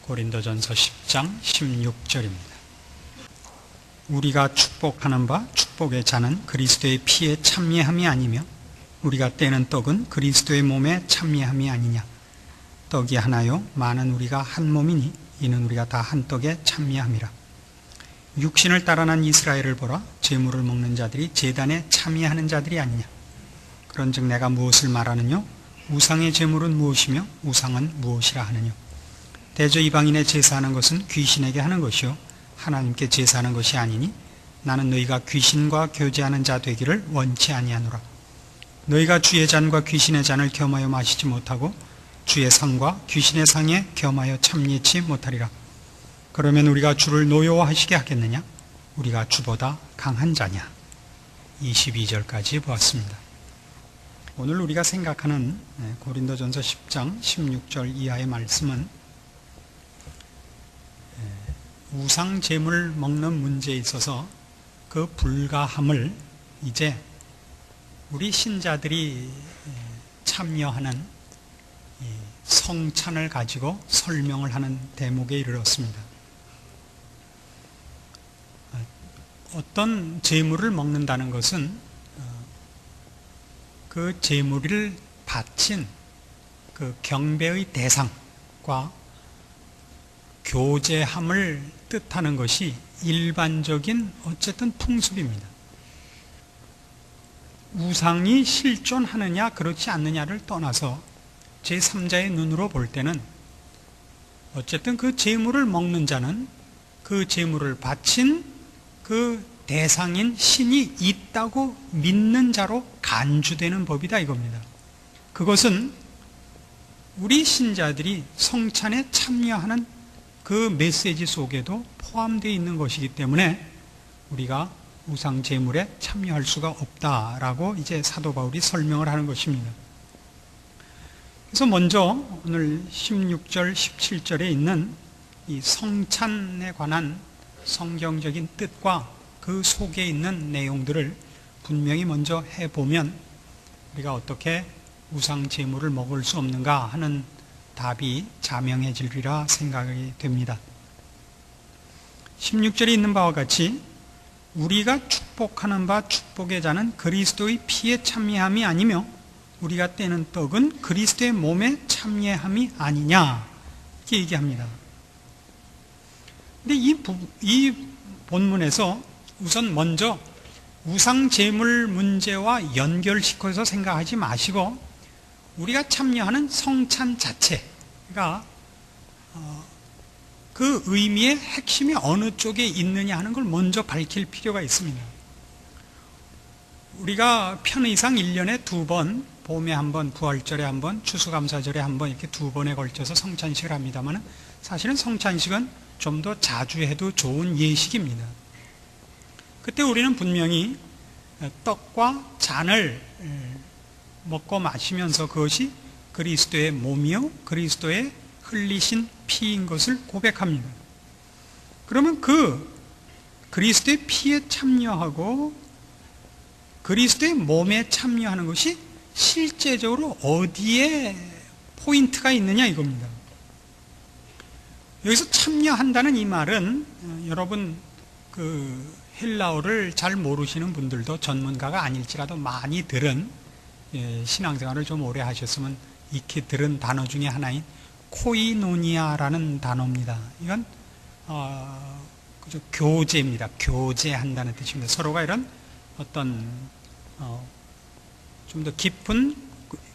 고린도전서 10장 16절입니다. 우리가 축복하는 바 축복의 잔은 그리스도의 피에 참여함이 아니며 우리가 떼는 떡은 그리스도의 몸에 참여함이 아니냐. 떡이 하나요 많은 우리가 한 몸이니 이는 우리가 다 한 떡에 참여함이라. 육신을 따라 난 이스라엘을 보라. 제물을 먹는 자들이 제단에 참여하는 자들이 아니냐. 그런즉 내가 무엇을 말하느뇨? 우상의 제물은 무엇이며 우상은 무엇이라 하느뇨? 대저 이방인의 제사하는 것은 귀신에게 하는 것이요 하나님께 제사하는 것이 아니니 나는 너희가 귀신과 교제하는 자 되기를 원치 아니하노라. 너희가 주의 잔과 귀신의 잔을 겸하여 마시지 못하고 주의 상과 귀신의 상에 겸하여 참여치 못하리라. 그러면 우리가 주를 노여워하시게 하겠느냐? 우리가 주보다 강한 자냐? 22절까지 보았습니다. 오늘 우리가 생각하는 고린도전서 10장 16절 이하의 말씀은 우상 제물 먹는 문제에 있어서 그 불가함을 이제 우리 신자들이 참여하는 성찬을 가지고 설명을 하는 대목에 이르렀습니다. 어떤 제물을 먹는다는 것은 그 제물을 바친 그 경배의 대상과 교제함을 뜻하는 것이 일반적인 어쨌든 풍습입니다. 우상이 실존하느냐 그렇지 않느냐를 떠나서 제3자의 눈으로 볼 때는 어쨌든 그 제물을 먹는 자는 그 제물을 바친 그 대상인 신이 있다고 믿는 자로 간주되는 법이다 이겁니다. 그것은 우리 신자들이 성찬에 참여하는 그 메시지 속에도 포함되어 있는 것이기 때문에 우리가 우상 제물에 참여할 수가 없다라고 이제 사도 바울이 설명을 하는 것입니다. 그래서 먼저 오늘 16절, 17절에 있는 이 성찬에 관한 성경적인 뜻과 그 속에 있는 내용들을 분명히 먼저 해보면 우리가 어떻게 우상 제물을 먹을 수 없는가 하는 답이 자명해지리라 생각이 됩니다. 16절에 있는 바와 같이 우리가 축복하는 바 축복의 잔은 그리스도의 피에 참여함이 아니며 우리가 떼는 떡은 그리스도의 몸에 참여함이 아니냐 이렇게 얘기합니다. 근데 이 본문에서 우선 먼저 우상 제물 문제와 연결시켜서 생각하지 마시고 우리가 참여하는 성찬 자체가 그 의미의 핵심이 어느 쪽에 있느냐 하는 걸 먼저 밝힐 필요가 있습니다. 우리가 편의상 1년에 2번, 봄에 한 번, 부활절에 한 번, 추수감사절에 한 번 이렇게 2번에 걸쳐서 성찬식을 합니다만 사실은 성찬식은 좀 더 자주 해도 좋은 예식입니다. 그때 우리는 분명히 떡과 잔을 먹고 마시면서 그것이 그리스도의 몸이요 그리스도의 흘리신 피인 것을 고백합니다. 그러면 그 그리스도의 피에 참여하고 그리스도의 몸에 참여하는 것이 실제적으로 어디에 포인트가 있느냐 이겁니다. 여기서 참여한다는 이 말은 여러분 그 헬라어를 잘 모르시는 분들도 전문가가 아닐지라도 많이 들은 신앙생활을 좀 오래 하셨으면 익히 들은 단어 중에 하나인 코이노니아라는 단어입니다. 이건 교제입니다. 교제한다는 뜻입니다. 서로가 이런 어떤 좀 더 깊은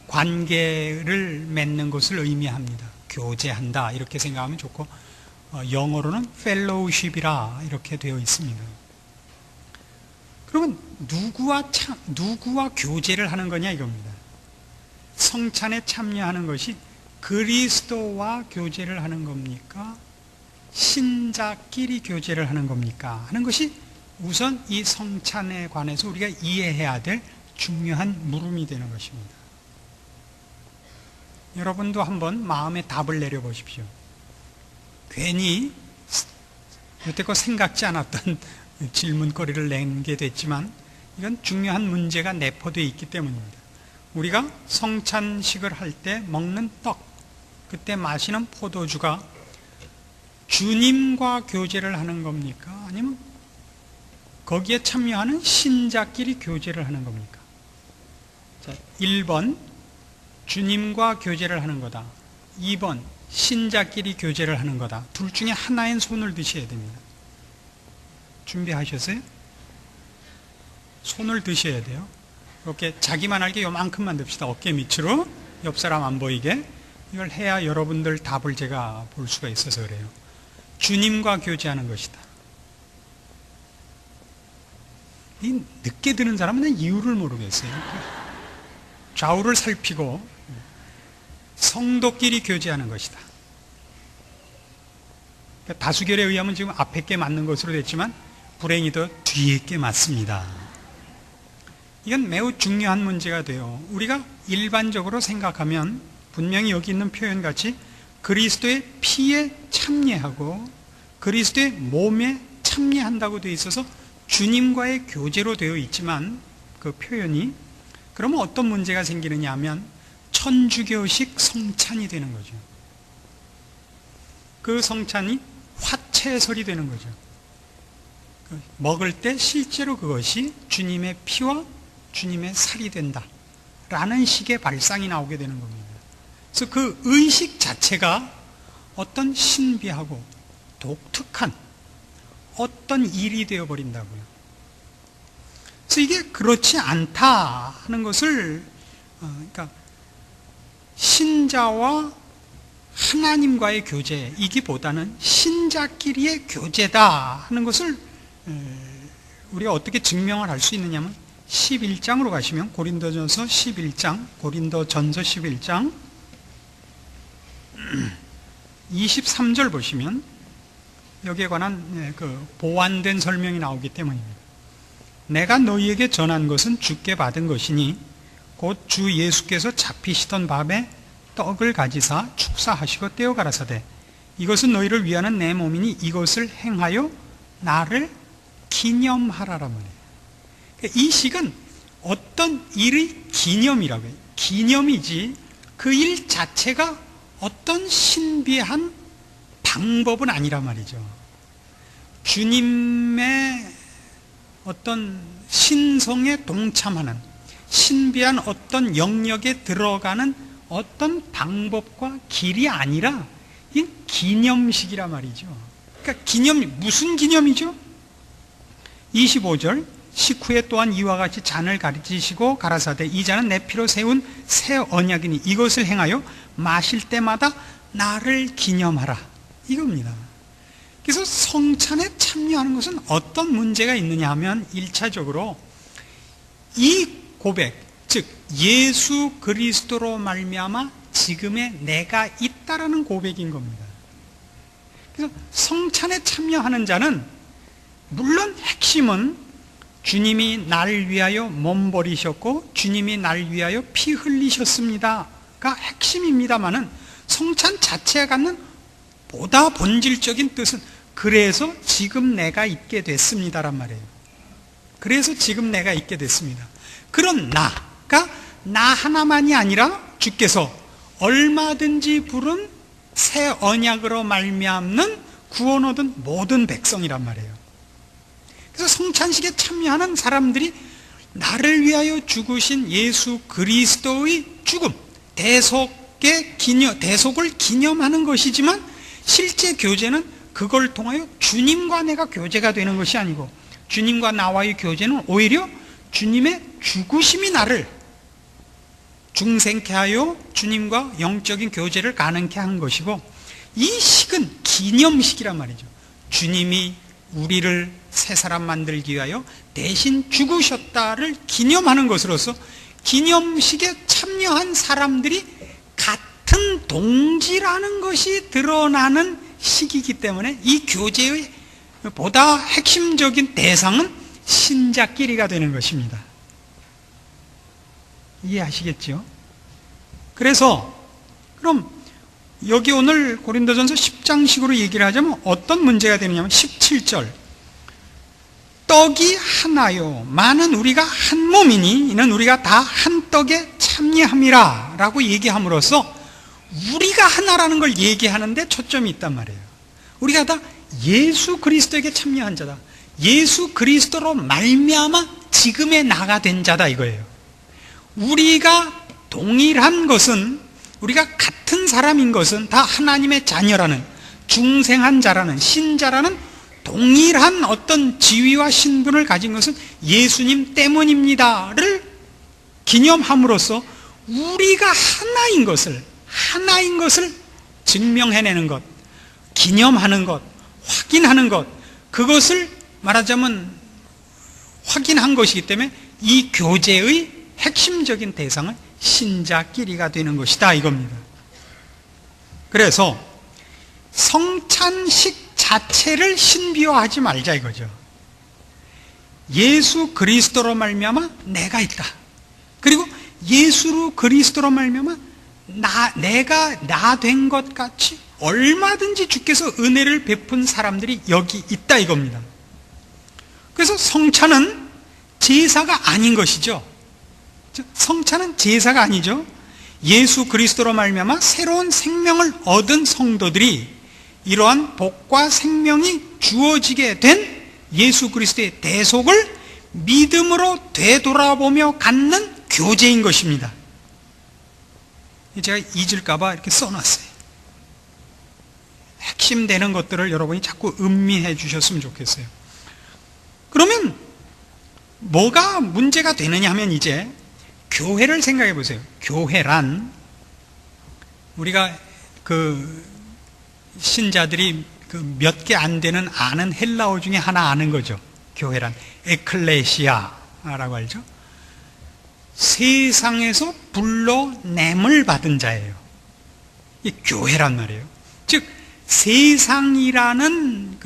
관계를 맺는 것을 의미합니다. 교제한다 이렇게 생각하면 좋고 영어로는 fellowship이라 이렇게 되어 있습니다. 그러면 누구와 교제를 하는 거냐 이겁니다. 성찬에 참여하는 것이 그리스도와 교제를 하는 겁니까? 신자끼리 교제를 하는 겁니까? 하는 것이 우선 이 성찬에 관해서 우리가 이해해야 될 중요한 물음이 되는 것입니다. 여러분도 한번 마음에 답을 내려보십시오. 괜히 여태껏 생각지 않았던 질문거리를 내게 됐지만 이건 중요한 문제가 내포되어 있기 때문입니다. 우리가 성찬식을 할 때 먹는 떡, 그때 마시는 포도주가 주님과 교제를 하는 겁니까? 아니면 거기에 참여하는 신자끼리 교제를 하는 겁니까? 자, 1번 주님과 교제를 하는 거다. 2번 신자끼리 교제를 하는 거다. 둘 중에 하나엔 손을 드셔야 됩니다. 준비하셨어요? 손을 드셔야 돼요. 이렇게 자기만 알게 요만큼만 듭시다. 어깨 밑으로, 옆 사람 안 보이게. 이걸 해야 여러분들 답을 제가 볼 수가 있어서 그래요. 주님과 교제하는 것이다. 이 늦게 드는 사람은 이유를 모르겠어요. 좌우를 살피고 성도끼리 교제하는 것이다. 다수결에 의하면 지금 앞에 게 맞는 것으로 됐지만 불행히도 뒤에 게 맞습니다. 이건 매우 중요한 문제가 돼요. 우리가 일반적으로 생각하면 분명히 여기 있는 표현같이 그리스도의 피에 참여하고 그리스도의 몸에 참여한다고 되어 있어서 주님과의 교제로 되어 있지만 그 표현이 그러면 어떤 문제가 생기느냐 하면 천주교식 성찬이 되는 거죠. 그 성찬이 화채설이 되는 거죠. 먹을 때 실제로 그것이 주님의 피와 주님의 살이 된다 라는 식의 발상이 나오게 되는 겁니다. 그래서 그 의식 자체가 어떤 신비하고 독특한 어떤 일이 되어버린다고요. 그래서 이게 그렇지 않다 하는 것을 그러니까 신자와 하나님과의 교제이기보다는 신자끼리의 교제다 하는 것을 우리가 어떻게 증명을 할 수 있느냐면 11장으로 가시면 고린도전서 11장 23절 보시면 여기에 관한 그 보완된 설명이 나오기 때문입니다. 내가 너희에게 전한 것은 주께 받은 것이니 곧 주 예수께서 잡히시던 밤에 떡을 가지사 축사하시고 떼어 가라사대 이것은 너희를 위하는 내 몸이니 이것을 행하여 나를 기념하라라 말이에요. 이 식은 어떤 일의 기념이라고 해요. 기념이지 그 일 자체가 어떤 신비한 방법은 아니란 말이죠. 주님의 어떤 신성에 동참하는 신비한 어떤 영역에 들어가는 어떤 방법과 길이 아니라 이 기념식이란 말이죠. 그러니까 무슨 기념이죠? 25절 식후에 또한 이와 같이 잔을 가르치시고 가라사대 이 잔은 내 피로 세운 새 언약이니 이것을 행하여 마실 때마다 나를 기념하라 이겁니다. 그래서 성찬에 참여하는 것은 어떤 문제가 있느냐 하면 1차적으로 이 고백, 즉 예수 그리스도로 말미암아 지금의 내가 있다라는 고백인 겁니다. 그래서 성찬에 참여하는 자는 물론 핵심은 주님이 나를 위하여 몸 버리셨고 주님이 나를 위하여 피 흘리셨습니다가 핵심입니다마는 성찬 자체가 갖는 보다 본질적인 뜻은 그래서 지금 내가 있게 됐습니다란 말이에요. 그래서 지금 내가 있게 됐습니다. 그런 나가 나 하나만이 아니라 주께서 얼마든지 부른 새 언약으로 말미암는 구원 얻은 모든 백성이란 말이에요. 그래서 성찬식에 참여하는 사람들이 나를 위하여 죽으신 예수 그리스도의 죽음, 대속을 기념하는 것이지만 실제 교제는 그걸 통하여 주님과 내가 교제가 되는 것이 아니고 주님과 나와의 교제는 오히려 주님의 죽으심이 나를 중생케 하여 주님과 영적인 교제를 가능케 한 것이고 이 식은 기념식이란 말이죠. 주님이 우리를 새 사람 만들기 위하여 대신 죽으셨다를 기념하는 것으로서 기념식에 참여한 사람들이 같은 동지라는 것이 드러나는 식이기 때문에 이 교제의 보다 핵심적인 대상은 신자끼리가 되는 것입니다. 이해하시겠죠? 그래서 그럼 여기 오늘 고린도전서 10장식으로 얘기를 하자면 어떤 문제가 되느냐면 17절 떡이 하나요 많은 우리가 한 몸이니 이는 우리가 다 한 떡에 참여함이라 라고 얘기함으로써 우리가 하나라는 걸 얘기하는데 초점이 있단 말이에요. 우리가 다 예수 그리스도에게 참여한 자다. 예수 그리스도로 말미암아 지금의 나가 된 자다 이거예요. 우리가 동일한 것은, 우리가 같은 사람인 것은 다 하나님의 자녀라는, 중생한 자라는, 신자라는 동일한 어떤 지위와 신분을 가진 것은 예수님 때문입니다를 기념함으로써 우리가 하나인 것을 증명해내는 것, 기념하는 것, 확인하는 것, 그것을 말하자면 확인한 것이기 때문에 이 교제의 핵심적인 대상은 신자끼리가 되는 것이다 이겁니다. 그래서 성찬식 자체를 신비화하지 말자 이거죠. 예수 그리스도로 말미암아 내가 있다. 그리고 예수 그리스도로 말미암아 내가 나 된 것 같이 얼마든지 주께서 은혜를 베푼 사람들이 여기 있다 이겁니다. 그래서 성찬은 제사가 아닌 것이죠. 성찬은 제사가 아니죠. 예수 그리스도로 말미암아 새로운 생명을 얻은 성도들이 이러한 복과 생명이 주어지게 된 예수 그리스도의 대속을 믿음으로 되돌아보며 갖는 교제인 것입니다. 제가 잊을까봐 이렇게 써놨어요. 핵심 되는 것들을 여러분이 자꾸 음미해 주셨으면 좋겠어요. 그러면 뭐가 문제가 되느냐 하면 이제 교회를 생각해 보세요. 교회란 우리가 신자들이 몇 개 안 되는 아는 헬라어 중에 하나 아는 거죠. 교회란 에클레시아라고 알죠. 세상에서 불러냄을 받은 자예요. 이 교회란 말이에요. 즉 세상이라는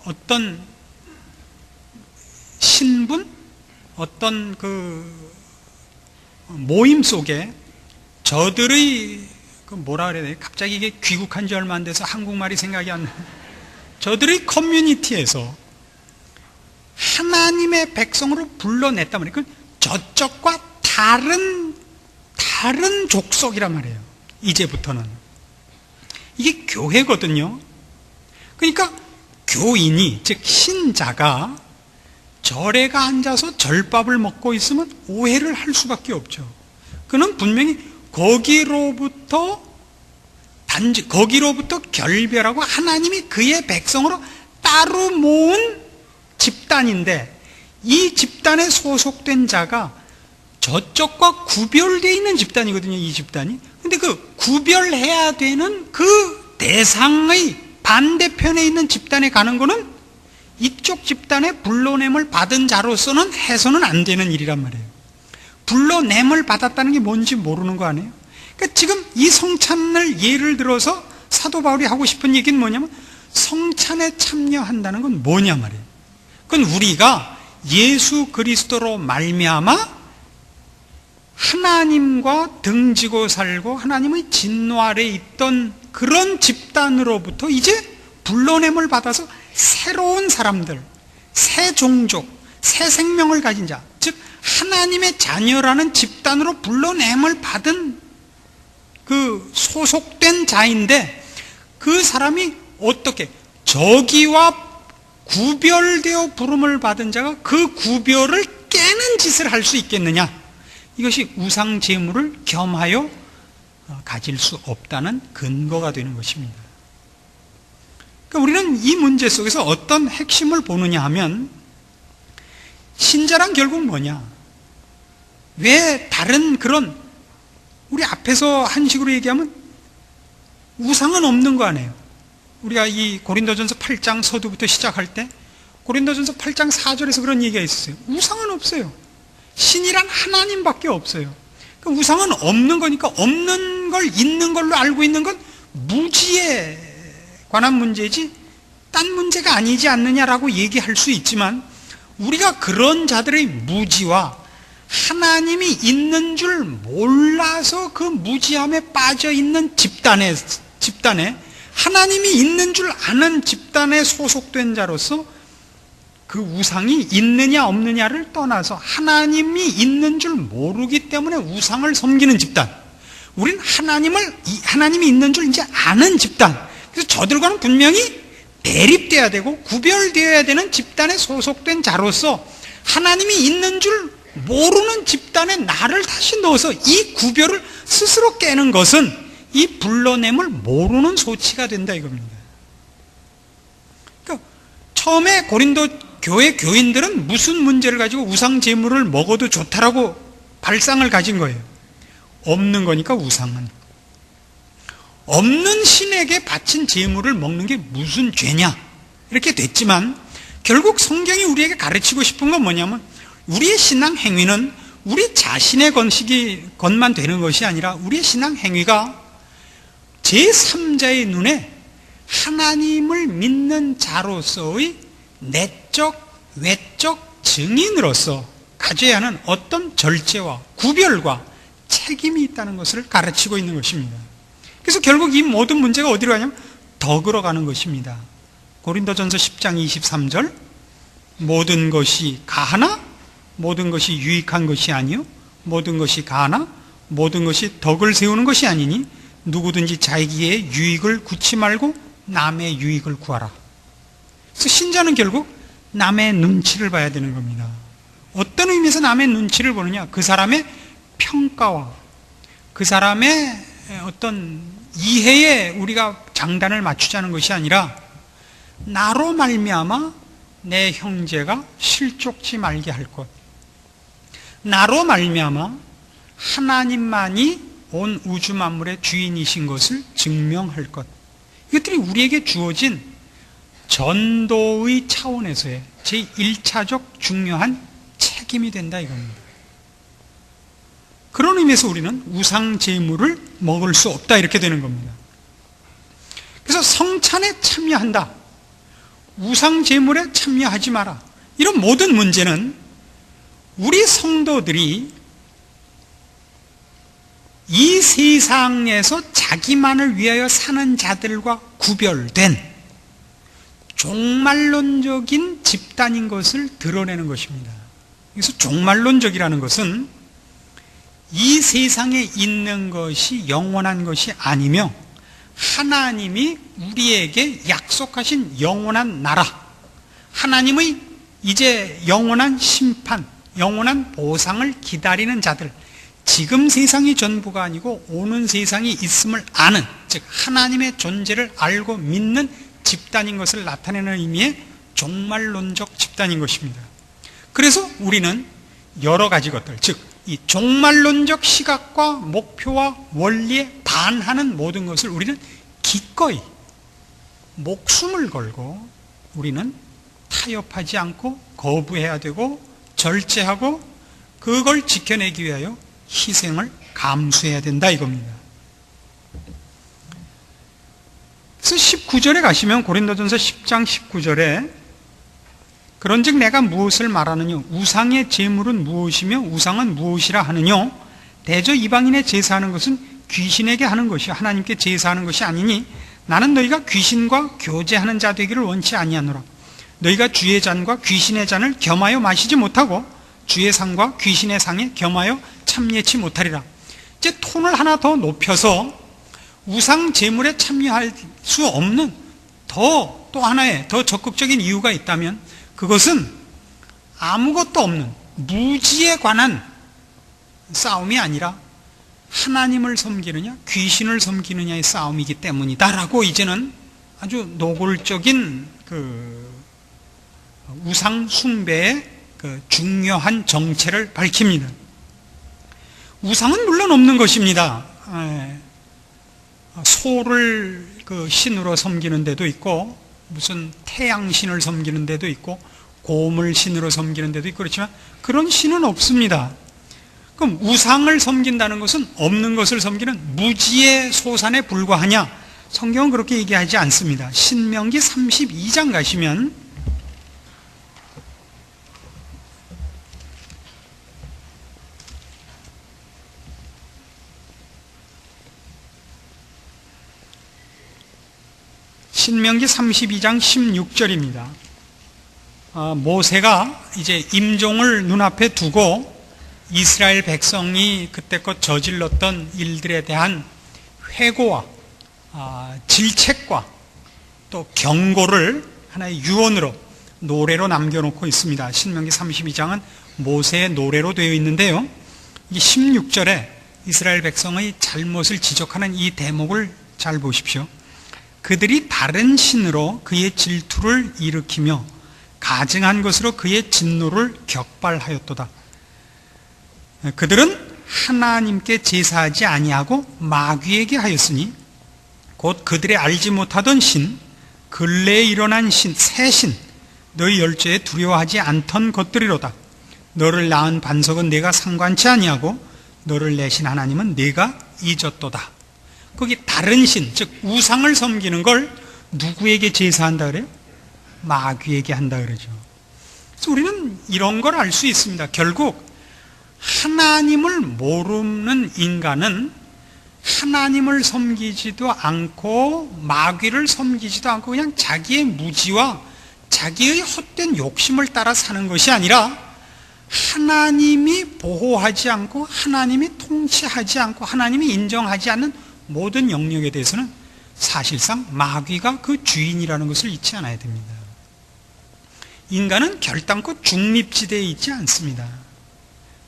어떤 신분, 어떤 모임 속에 저들의 뭐라 그래야 돼요? 갑자기 이게 귀국한 지 얼마 안 돼서 한국말이 생각이 안 나요. 저들의 커뮤니티에서 하나님의 백성으로 불러냈단 말이에요. 저쪽과 다른 족속이란 말이에요. 이제부터는 이게 교회거든요. 그러니까 교인이, 즉 신자가 절에가 앉아서 절밥을 먹고 있으면 오해를 할 수밖에 없죠. 그는 분명히 거기로부터 결별하고 하나님이 그의 백성으로 따로 모은 집단인데, 이 집단에 소속된 자가 저쪽과 구별되어 있는 집단이거든요. 이 집단이. 근데 그 구별해야 되는 그 대상의 반대편에 있는 집단에 가는 거는 이쪽 집단의 불러냄을 받은 자로서는 해서는 안 되는 일이란 말이에요. 불러냄을 받았다는 게 뭔지 모르는 거 아니에요? 그러니까 지금 이 성찬을 예를 들어서 사도 바울이 하고 싶은 얘기는 뭐냐면, 성찬에 참여한다는 건 뭐냐 말이에요. 그건 우리가 예수 그리스도로 말미암아 하나님과 등지고 살고 하나님의 진노 아래 있던 그런 집단으로부터 이제 불러냄을 받아서 새로운 사람들, 새 종족, 새 생명을 가진 자, 즉 하나님의 자녀라는 집단으로 불러냄을 받은 그 소속된 자인데, 그 사람이 어떻게 저기와 구별되어 부름을 받은 자가 그 구별을 깨는 짓을 할 수 있겠느냐? 이것이 우상 제물을 겸하여 가질 수 없다는 근거가 되는 것입니다. 그러니까 우리는 이 문제 속에서 어떤 핵심을 보느냐 하면, 신자란 결국 뭐냐? 왜 다른 그런, 우리 앞에서 한식으로 얘기하면 우상은 없는 거 아니에요? 우리가 이 고린도전서 8장 서두부터 시작할 때 고린도전서 8장 4절에서 그런 얘기가 있었어요. 우상은 없어요. 신이란 하나님밖에 없어요. 그러니까 우상은 없는 거니까 없는 걸 있는 걸로 알고 있는 건 무지에 관한 문제지 딴 문제가 아니지 않느냐라고 얘기할 수 있지만, 우리가 그런 자들의 무지와 하나님이 있는 줄 몰라서 그 무지함에 빠져 있는 집단에 하나님이 있는 줄 아는 집단에 소속된 자로서 그 우상이 있느냐 없느냐를 떠나서 하나님이 있는 줄 모르기 때문에 우상을 섬기는 집단, 우린 하나님이 있는 줄 이제 아는 집단, 그래서 저들과는 분명히 대립돼야 되고 구별되어야 되는 집단에 소속된 자로서 하나님이 있는 줄 모르는 집단에 나를 다시 넣어서 이 구별을 스스로 깨는 것은 이 불러냄을 모르는 소치가 된다 이겁니다. 그러니까 처음에 고린도 교회 교인들은 무슨 문제를 가지고 우상 제물을 먹어도 좋다라고 발상을 가진 거예요. 없는 거니까 우상은. 없는 신에게 바친 제물을 먹는 게 무슨 죄냐 이렇게 됐지만, 결국 성경이 우리에게 가르치고 싶은 건 뭐냐면, 우리의 신앙 행위는 우리 자신의 것만 되는 것이 아니라 우리의 신앙 행위가 제3자의 눈에 하나님을 믿는 자로서의 내적, 외적 증인으로서 가져야 하는 어떤 절제와 구별과 책임이 있다는 것을 가르치고 있는 것입니다. 그래서 결국 이 모든 문제가 어디로 가냐면 덕으로 가는 것입니다. 고린도전서 10장 23절, 모든 것이 가하나 모든 것이 유익한 것이 아니요 모든 것이 가하나 모든 것이 덕을 세우는 것이 아니니 누구든지 자기의 유익을 구치 말고 남의 유익을 구하라. 그래서 신자는 결국 남의 눈치를 봐야 되는 겁니다. 어떤 의미에서 남의 눈치를 보느냐, 그 사람의 평가와 그 사람의 어떤 이해에 우리가 장단을 맞추자는 것이 아니라, 나로 말미암아 내 형제가 실족지 말게 할 것, 나로 말미암아 하나님만이 온 우주 만물의 주인이신 것을 증명할 것, 이것들이 우리에게 주어진 전도의 차원에서의 제1차적 중요한 책임이 된다 이겁니다. 그런 의미에서 우리는 우상 제물을 먹을 수 없다 이렇게 되는 겁니다. 그래서 성찬에 참여한다, 우상 제물에 참여하지 마라, 이런 모든 문제는 우리 성도들이 이 세상에서 자기만을 위하여 사는 자들과 구별된 종말론적인 집단인 것을 드러내는 것입니다. 그래서 종말론적이라는 것은 이 세상에 있는 것이 영원한 것이 아니며 하나님이 우리에게 약속하신 영원한 나라, 하나님의 이제 영원한 심판, 영원한 보상을 기다리는 자들, 지금 세상이 전부가 아니고 오는 세상이 있음을 아는, 즉 하나님의 존재를 알고 믿는 집단인 것을 나타내는 의미의 종말론적 집단인 것입니다. 그래서 우리는 여러 가지 것들, 즉 이 종말론적 시각과 목표와 원리에 반하는 모든 것을 우리는 기꺼이 목숨을 걸고 우리는 타협하지 않고 거부해야 되고 절제하고 그걸 지켜내기 위하여 희생을 감수해야 된다 이겁니다. 그래서 19절에 가시면, 고린도전서 10장 19절에 그런즉 내가 무엇을 말하느냐, 우상의 제물은 무엇이며 우상은 무엇이라 하느냐, 대저 이방인의 제사하는 것은 귀신에게 하는 것이요 하나님께 제사하는 것이 아니니 나는 너희가 귀신과 교제하는 자 되기를 원치 아니하노라. 너희가 주의 잔과 귀신의 잔을 겸하여 마시지 못하고 주의 상과 귀신의 상에 겸하여 참여치 못하리라. 이제 톤을 하나 더 높여서 우상 제물에 참여할 수 없는 또 하나의 더 적극적인 이유가 있다면, 그것은 아무것도 없는 무지에 관한 싸움이 아니라 하나님을 섬기느냐 귀신을 섬기느냐의 싸움이기 때문이다라고 이제는 아주 노골적인 우상 숭배의 중요한 정체를 밝힙니다. 우상은 물론 없는 것입니다. 소를 신으로 섬기는 데도 있고, 무슨 태양신을 섬기는 데도 있고, 곰을 신으로 섬기는 데도 있고, 그렇지만 그런 신은 없습니다. 그럼 우상을 섬긴다는 것은 없는 것을 섬기는 무지의 소산에 불과하냐? 성경은 그렇게 얘기하지 않습니다. 신명기 32장 가시면 신명기 32장 16절입니다. 모세가 이제 임종을 눈앞에 두고 이스라엘 백성이 그때껏 저질렀던 일들에 대한 회고와 질책과 또 경고를 하나의 유언으로 노래로 남겨놓고 있습니다. 신명기 32장은 모세의 노래로 되어 있는데요. 이 16절에 이스라엘 백성의 잘못을 지적하는 이 대목을 잘 보십시오. 그들이 다른 신으로 그의 질투를 일으키며 가증한 것으로 그의 진노를 격발하였도다. 그들은 하나님께 제사하지 아니하고 마귀에게 하였으니 곧 그들의 알지 못하던 신, 근래에 일어난 신, 새 신, 너희 열조에 두려워하지 않던 것들이로다. 너를 낳은 반석은 내가 상관치 아니하고 너를 내신 하나님은 내가 잊었도다. 거기 다른 신, 즉 우상을 섬기는 걸 누구에게 제사한다 그래요? 마귀에게 한다 그러죠. 그래서 우리는 이런 걸 알 수 있습니다. 결국 하나님을 모르는 인간은 하나님을 섬기지도 않고 마귀를 섬기지도 않고 그냥 자기의 무지와 자기의 헛된 욕심을 따라 사는 것이 아니라 하나님이 보호하지 않고 하나님이 통치하지 않고 하나님이 인정하지 않는 모든 영역에 대해서는 사실상 마귀가 그 주인이라는 것을 잊지 않아야 됩니다. 인간은 결단코 중립지대에 있지 않습니다.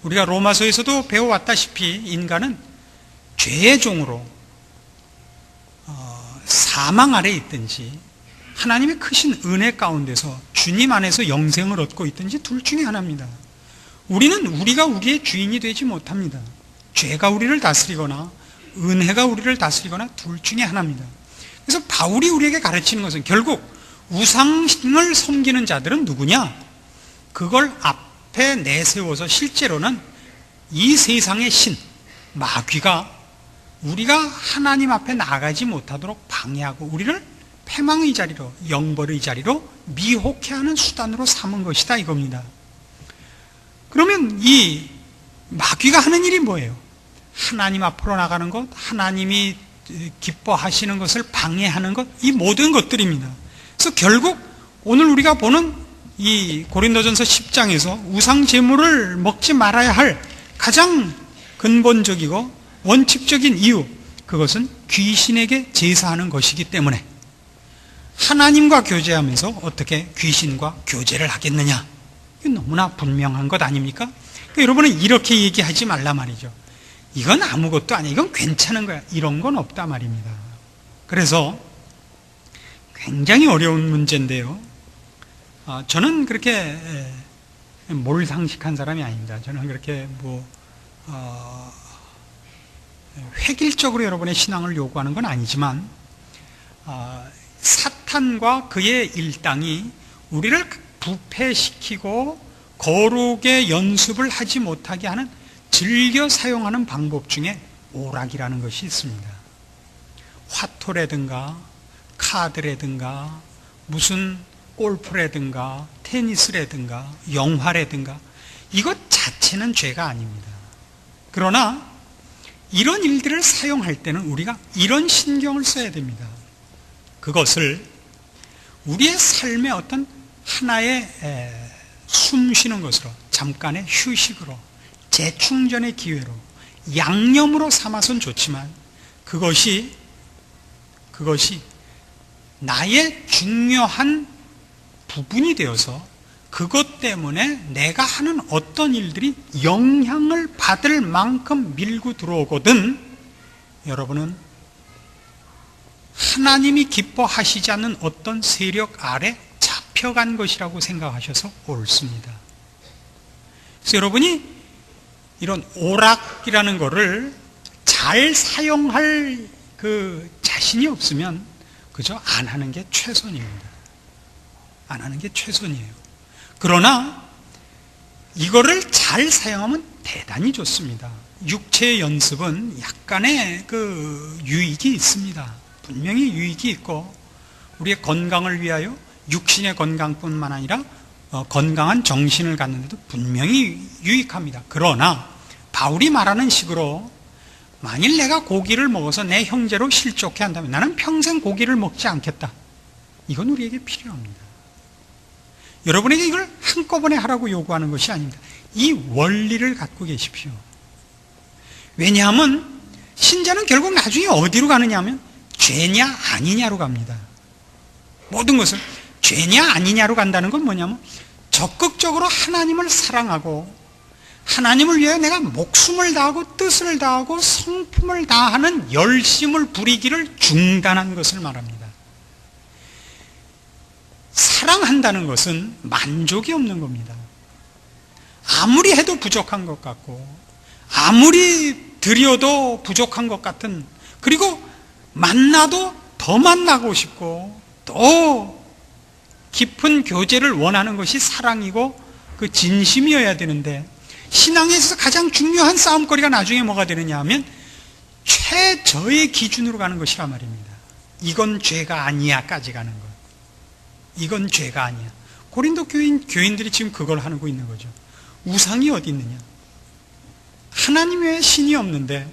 우리가 로마서에서도 배워왔다시피 인간은 죄의 종으로 사망 아래에 있든지 하나님의 크신 은혜 가운데서 주님 안에서 영생을 얻고 있든지 둘 중에 하나입니다. 우리는 우리가 우리의 주인이 되지 못합니다. 죄가 우리를 다스리거나 은혜가 우리를 다스리거나 둘 중에 하나입니다. 그래서 바울이 우리에게 가르치는 것은 결국 우상을 섬기는 자들은 누구냐? 그걸 앞에 내세워서 실제로는 이 세상의 신, 마귀가 우리가 하나님 앞에 나가지 못하도록 방해하고 우리를 패망의 자리로, 영벌의 자리로 미혹해 하는 수단으로 삼은 것이다 이겁니다. 그러면 이 마귀가 하는 일이 뭐예요? 하나님 앞으로 나가는 것, 하나님이 기뻐하시는 것을 방해하는 것, 이 모든 것들입니다. 그래서 결국 오늘 우리가 보는 이 고린도전서 10장에서 우상 제물을 먹지 말아야 할 가장 근본적이고 원칙적인 이유, 그것은 귀신에게 제사하는 것이기 때문에 하나님과 교제하면서 어떻게 귀신과 교제를 하겠느냐, 이건 너무나 분명한 것 아닙니까? 그러니까 여러분은 이렇게 얘기하지 말라 말이죠. 이건 아무것도 아니야, 이건 괜찮은 거야, 이런 건 없다 말입니다. 그래서 굉장히 어려운 문제인데요, 저는 그렇게 몰상식한 사람이 아닙니다. 저는 그렇게 획일적으로 여러분의 신앙을 요구하는 건 아니지만 사탄과 그의 일당이 우리를 부패시키고 거룩의 연습을 하지 못하게 하는 즐겨 사용하는 방법 중에 오락이라는 것이 있습니다. 화토라든가 카드라든가 무슨 골프라든가 테니스라든가 영화라든가 이것 자체는 죄가 아닙니다. 그러나 이런 일들을 사용할 때는 우리가 이런 신경을 써야 됩니다. 그것을 우리의 삶의 어떤 하나의 숨 쉬는 것으로, 잠깐의 휴식으로, 재충전의 기회로, 양념으로 삼아선 좋지만 그것이 나의 중요한 부분이 되어서 그것 때문에 내가 하는 어떤 일들이 영향을 받을 만큼 밀고 들어오거든 여러분은 하나님이 기뻐하시지 않는 어떤 세력 아래 잡혀간 것이라고 생각하셔서 옳습니다. 그래서 여러분이 이런 오락이라는 것을 잘 사용할 그 자신이 없으면 그저 안 하는 게 최선입니다. 안 하는 게 최선이에요. 그러나 이거를 잘 사용하면 대단히 좋습니다. 육체의 연습은 약간의 그 유익이 있습니다. 분명히 유익이 있고 우리의 건강을 위하여 육신의 건강뿐만 아니라 건강한 정신을 갖는데도 분명히 유익합니다. 그러나 바울이 말하는 식으로 만일 내가 고기를 먹어서 내 형제로 실족해 한다면 나는 평생 고기를 먹지 않겠다. 이건 우리에게 필요합니다. 여러분에게 이걸 한꺼번에 하라고 요구하는 것이 아닙니다. 이 원리를 갖고 계십시오. 왜냐하면 신자는 결국 나중에 어디로 가느냐 하면 죄냐 아니냐로 갑니다. 모든 것을 죄냐 아니냐로 간다는 건 뭐냐면 적극적으로 하나님을 사랑하고 하나님을 위해 내가 목숨을 다하고 뜻을 다하고 성품을 다하는 열심을 부리기를 중단한 것을 말합니다. 사랑한다는 것은 만족이 없는 겁니다. 아무리 해도 부족한 것 같고 아무리 드려도 부족한 것 같은, 그리고 만나도 더 만나고 싶고 더 깊은 교제를 원하는 것이 사랑이고 그 진심이어야 되는데, 신앙에 있어서 가장 중요한 싸움거리가 나중에 뭐가 되느냐 하면 최저의 기준으로 가는 것이란 말입니다. 이건 죄가 아니야까지 가는 것. 이건 죄가 아니야. 고린도 교인들이 지금 그걸 하고 있는 거죠. 우상이 어디 있느냐? 하나님 외에 신이 없는데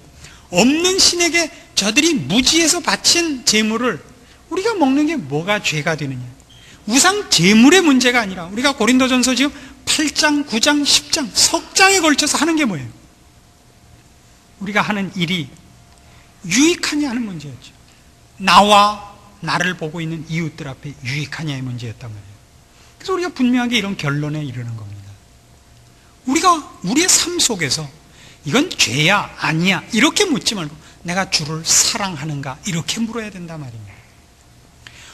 없는 신에게 저들이 무지해서 바친 제물을 우리가 먹는 게 뭐가 죄가 되느냐? 우상 제물의 문제가 아니라 우리가 고린도전서 지금 8장, 9장, 10장, 석 장에 걸쳐서 하는 게 뭐예요? 우리가 하는 일이 유익하냐 하는 문제였죠. 나와 나를 보고 있는 이웃들 앞에 유익하냐의 문제였단 말이에요. 그래서 우리가 분명하게 이런 결론에 이르는 겁니다. 우리가 우리의 삶 속에서 이건 죄야 아니야 이렇게 묻지 말고 내가 주를 사랑하는가 이렇게 물어야 된단 말입니다.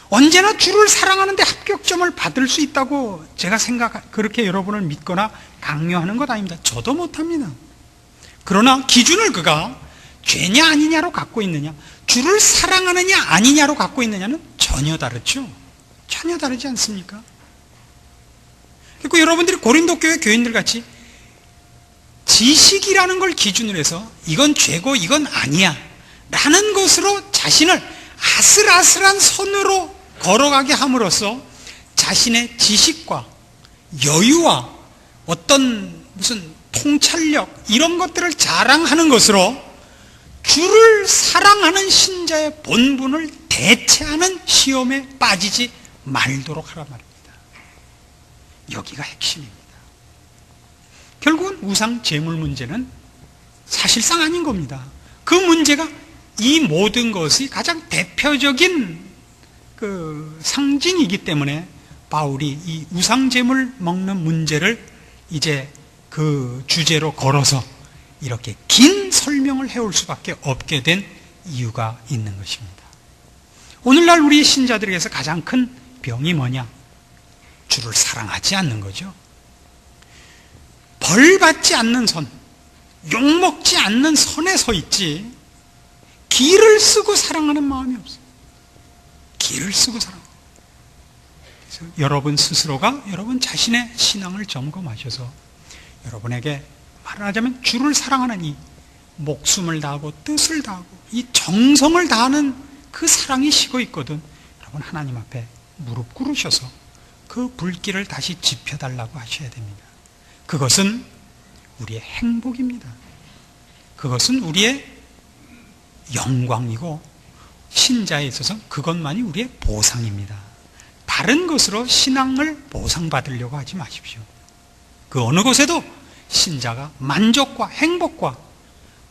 언제나 주를 사랑하는데 합격점을 받을 수 있다고 제가 그렇게 여러분을 믿거나 강요하는 것 아닙니다. 저도 못합니다. 그러나 기준을 그가 죄냐 아니냐로 갖고 있느냐, 주를 사랑하느냐 아니냐로 갖고 있느냐는 전혀 다르죠. 전혀 다르지 않습니까? 그리고 여러분들이 고린도 교회 교인들 같이 지식이라는 걸 기준으로 해서 이건 죄고 이건 아니야 라는 것으로 자신을 아슬아슬한 선으로 걸어가게 함으로써 자신의 지식과 여유와 어떤 무슨 통찰력 이런 것들을 자랑하는 것으로 주를 사랑하는 신자의 본분을 대체하는 시험에 빠지지 말도록 하란 말입니다. 여기가 핵심입니다. 결국은 우상 제물 문제는 사실상 아닌 겁니다. 그 문제가 이 모든 것이 가장 대표적인 그 상징이기 때문에 바울이 이 우상 제물 먹는 문제를 이제 그 주제로 걸어서 이렇게 긴 설명을 해올 수밖에 없게 된 이유가 있는 것입니다. 오늘날 우리 신자들에게서 가장 큰 병이 뭐냐? 주를 사랑하지 않는 거죠. 벌 받지 않는 선, 욕먹지 않는 선에 서 있지 기를 쓰고 사랑하는 마음이 없어요. 기를 쓰고 사랑합니다. 그래서 여러분 스스로가 여러분 자신의 신앙을 점검하셔서 여러분에게 말하자면 주를 사랑하는 이 목숨을 다하고 뜻을 다하고 이 정성을 다하는 그 사랑이 식어 있거든 여러분 하나님 앞에 무릎 꿇으셔서 그 불길을 다시 지펴달라고 하셔야 됩니다. 그것은 우리의 행복입니다. 그것은 우리의 영광이고 신자에 있어서 그것만이 우리의 보상입니다. 다른 것으로 신앙을 보상받으려고 하지 마십시오. 그 어느 곳에도 신자가 만족과 행복과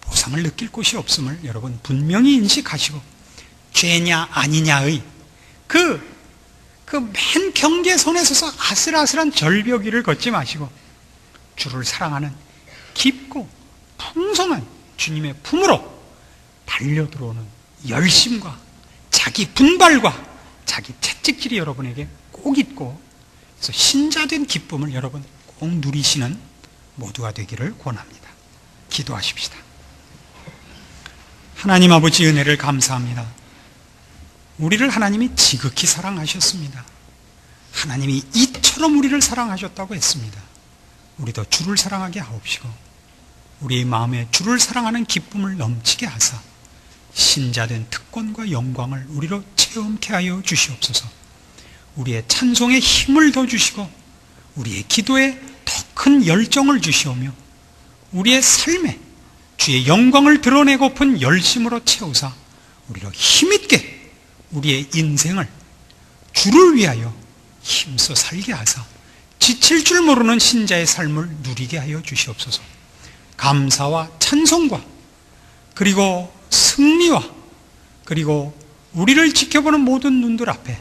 보상을 느낄 곳이 없음을 여러분 분명히 인식하시고 죄냐 아니냐의 그 맨 경계선에 서서 아슬아슬한 절벽 위를 걷지 마시고 주를 사랑하는 깊고 풍성한 주님의 품으로 달려들어오는 열심과 자기 분발과 자기 채찍질이 여러분에게 꼭 있고 그래서 신자된 기쁨을 여러분 꼭 누리시는 모두가 되기를 권합니다. 기도하십시다. 하나님 아버지 은혜를 감사합니다. 우리를 하나님이 지극히 사랑하셨습니다. 하나님이 이처럼 우리를 사랑하셨다고 했습니다. 우리도 주를 사랑하게 하옵시고 우리의 마음에 주를 사랑하는 기쁨을 넘치게 하사 신자된 특권과 영광을 우리로 체험케 하여 주시옵소서. 우리의 찬송에 힘을 더 주시고 우리의 기도에 더 큰 열정을 주시오며 우리의 삶에 주의 영광을 드러내고픈 열심으로 채우사 우리로 힘있게 우리의 인생을 주를 위하여 힘써 살게 하사 지칠 줄 모르는 신자의 삶을 누리게 하여 주시옵소서. 감사와 찬송과 그리고 승리와 그리고 우리를 지켜보는 모든 눈들 앞에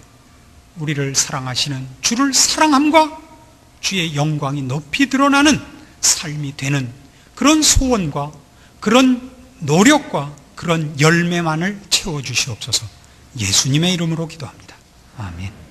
우리를 사랑하시는 주를 사랑함과 주의 영광이 높이 드러나는 삶이 되는 그런 소원과 그런 노력과 그런 열매만을 채워주시옵소서. 예수님의 이름으로 기도합니다. 아멘.